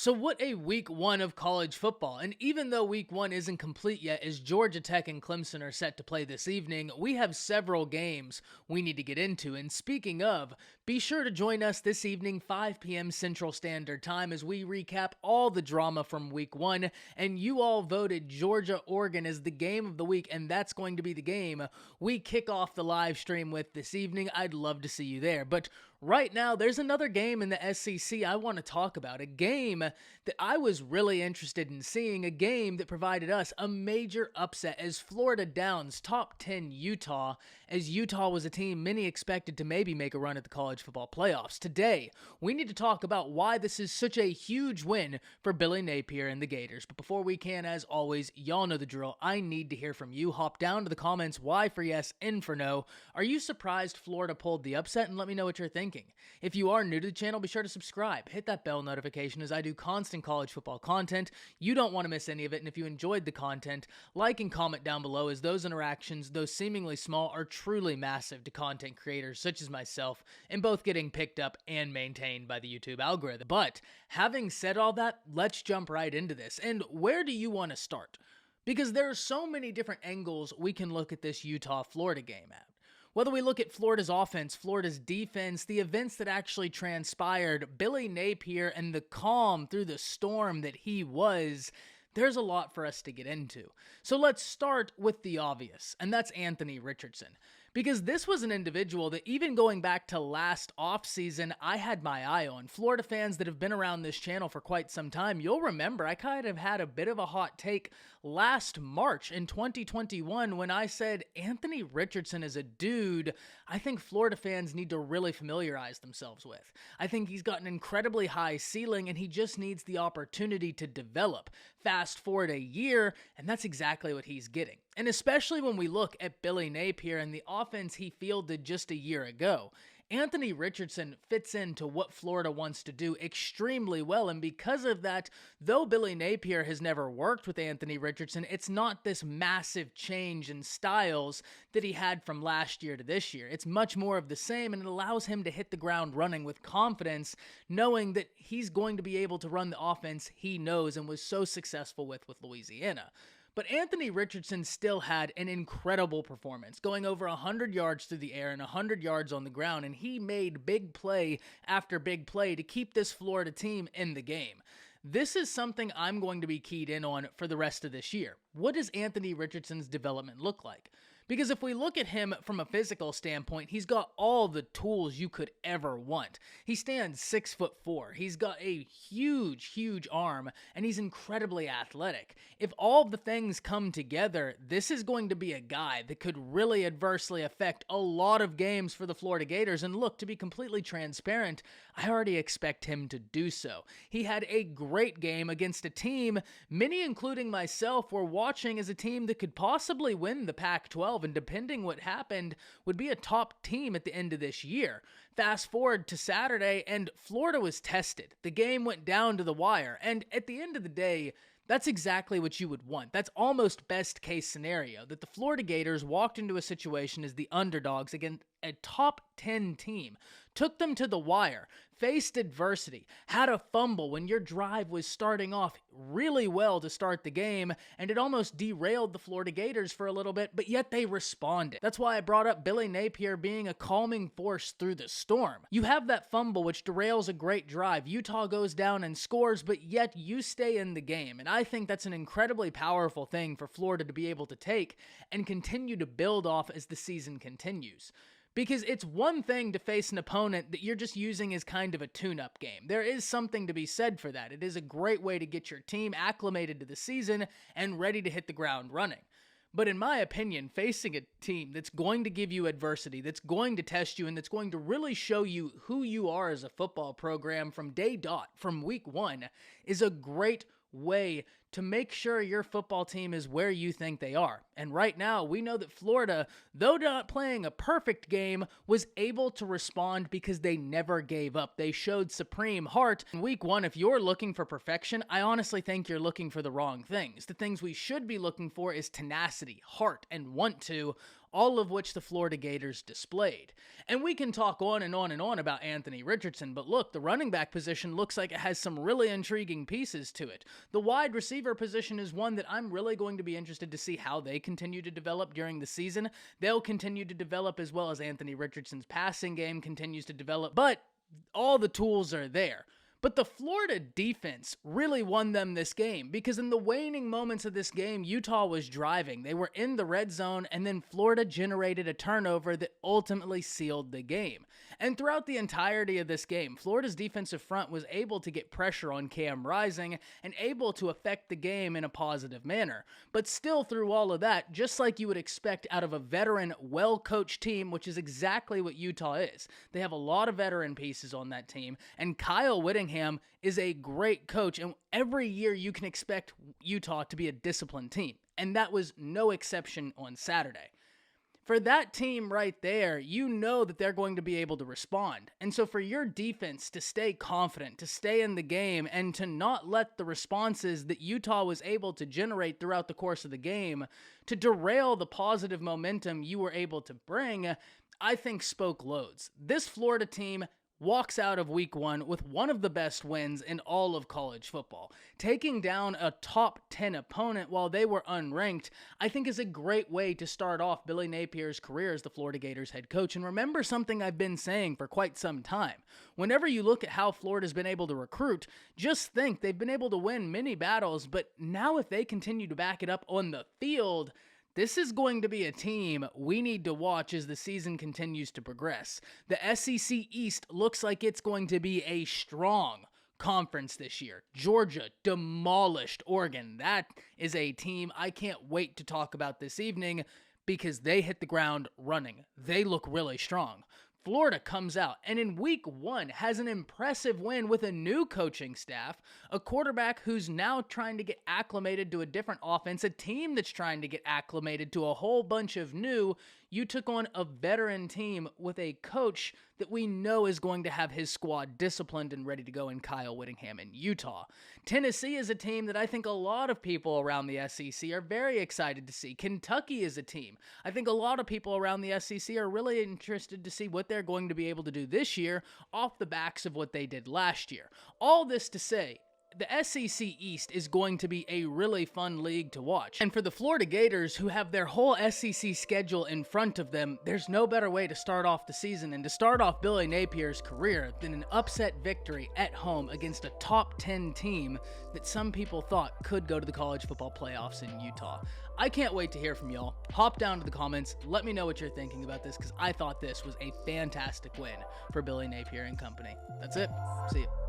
So what a week one of college football. And even though week one isn't complete yet, as Georgia Tech and Clemson are set to play this evening, we have several games we need to get into. And speaking of, be sure to join us this evening, 5 p.m. Central Standard Time, as we recap all the drama from week one. And you all voted Georgia-Oregon as the game of the week, and that's going to be the game we kick off the live stream with this evening. I'd love to see you there. But right now, there's another game in the SEC I want to talk about, a game that I was really interested in seeing, a game that provided us a major upset as Florida downs top 10 Utah, as Utah was a team many expected to maybe make a run at the college football playoffs. Today, we need to talk about why this is such a huge win for Billy Napier and the Gators. But before we can, as always, y'all know the drill. I need to hear from you. Hop down to the comments, Y for yes, N for no. Are you surprised Florida pulled the upset? And let me know what you're thinking. If you are new to the channel, be sure to subscribe. Hit that bell notification as I do constant college football content. You don't want to miss any of it, and if you enjoyed the content, like and comment down below, as those interactions, though seemingly small, are truly massive to content creators such as myself, in both getting picked up and maintained by the YouTube algorithm. But having said all that, let's jump right into this. And where do you want to start? Because there are so many different angles we can look at this Utah-Florida game at. Whether we look at Florida's offense, Florida's defense, the events that actually transpired, Billy Napier and the calm through the storm that he was, there's a lot for us to get into. So let's start with the obvious, and that's Anthony Richardson. Because this was an individual that even going back to last offseason, I had my eye on. Florida fans that have been around this channel for quite some time, you'll remember I kind of had a bit of a hot take last March in 2021 when I said Anthony Richardson is a dude I think Florida fans need to really familiarize themselves with. I think he's got an incredibly high ceiling and he just needs the opportunity to develop. Fast forward a year, and that's exactly what he's getting. And especially when we look at Billy Napier and the offense he fielded just a year ago, Anthony Richardson fits into what Florida wants to do extremely well, and because of that, though Billy Napier has never worked with Anthony Richardson, it's not this massive change in styles that he had from last year to this year. It's much more of the same, and it allows him to hit the ground running with confidence, knowing that he's going to be able to run the offense he knows and was so successful with Louisiana. But Anthony Richardson still had an incredible performance, going over 100 yards through the air and 100 yards on the ground, and he made big play after big play to keep this Florida team in the game. This is something I'm going to be keyed in on for the rest of this year. What does Anthony Richardson's development look like? Because if we look at him from a physical standpoint, he's got all the tools you could ever want. He stands 6'4". He's got a huge arm, and he's incredibly athletic. If all the things come together, this is going to be a guy that could really adversely affect a lot of games for the Florida Gators. And look, to be completely transparent, I already expect him to do so. He had a great game against a team, many including myself were watching as a team that could possibly win the Pac-12. And depending what happened, would be a top team at the end of this year. Fast forward to Saturday, and Florida was tested. The game went down to the wire, and at the end of the day, that's exactly what you would want. That's almost best case scenario, that the Florida Gators walked into a situation as the underdogs against a top 10 team, took them to the wire, faced adversity, had a fumble when your drive was starting off really well to start the game, and it almost derailed the Florida Gators for a little bit, but yet they responded. That's why I brought up Billy Napier being a calming force through the storm. You have that fumble which derails a great drive. Utah goes down and scores, but yet you stay in the game, and I think that's an incredibly powerful thing for Florida to be able to take and continue to build off as the season continues. Because it's one thing to face an opponent that you're just using as kind of a tune-up game. There is something to be said for that. It is a great way to get your team acclimated to the season and ready to hit the ground running. But in my opinion, facing a team that's going to give you adversity, that's going to test you, and that's going to really show you who you are as a football program from day dot, from week one, is a great way to make sure your football team is where you think they are. And right now, we know that Florida, though not playing a perfect game, was able to respond because they never gave up. They showed supreme heart. In week one, if you're looking for perfection, I honestly think you're looking for the wrong things. The things we should be looking for is tenacity, heart, and want to, all of which the Florida Gators displayed. And we can talk on and on and on about Anthony Richardson, but look, the running back position looks like it has some really intriguing pieces to it. The wide receiver position is one that I'm really going to be interested to see how they continue to develop during the season. They'll continue to develop as well as Anthony Richardson's passing game continues to develop, but all the tools are there. But the Florida defense really won them this game because in the waning moments of this game, Utah was driving. They were in the red zone, and then Florida generated a turnover that ultimately sealed the game. And throughout the entirety of this game, Florida's defensive front was able to get pressure on Cam Rising and able to affect the game in a positive manner. But still, through all of that, just like you would expect out of a veteran, well-coached team, which is exactly what Utah is. They have a lot of veteran pieces on that team, and Kyle Whittingham is a great coach, and every year you can expect Utah to be a disciplined team, and that was no exception on Saturday. For that team right there, you know that they're going to be able to respond. And so for your defense to stay confident, to stay in the game, and to not let the responses that Utah was able to generate throughout the course of the game to derail the positive momentum you were able to bring, I think spoke loads. This Florida team walks out of week one with one of the best wins in all of college football. Taking down a top 10 opponent while they were unranked, I think is a great way to start off Billy Napier's career as the Florida Gators head coach. And remember something I've been saying for quite some time. Whenever you look at how Florida's been able to recruit, just think they've been able to win many battles, but now if they continue to back it up on the field, this is going to be a team we need to watch as the season continues to progress. The SEC East looks like it's going to be a strong conference this year. Georgia demolished Oregon. That is a team I can't wait to talk about this evening because they hit the ground running. They look really strong. Florida comes out and in week one has an impressive win with a new coaching staff, a quarterback who's now trying to get acclimated to a different offense, a team that's trying to get acclimated to a whole bunch of new. You took on a veteran team with a coach that we know is going to have his squad disciplined and ready to go in Kyle Whittingham in Utah. Tennessee is a team that I think a lot of people around the SEC are very excited to see. Kentucky is a team I think a lot of people around the SEC are really interested to see what they're going to be able to do this year off the backs of what they did last year. All this to say, the SEC East is going to be a really fun league to watch. And for the Florida Gators, who have their whole SEC schedule in front of them, there's no better way to start off the season and to start off Billy Napier's career than an upset victory at home against a top 10 team that some people thought could go to the college football playoffs in Utah. I can't wait to hear from y'all. Hop down to the comments. Let me know what you're thinking about this because I thought this was a fantastic win for Billy Napier and company. That's it. See ya.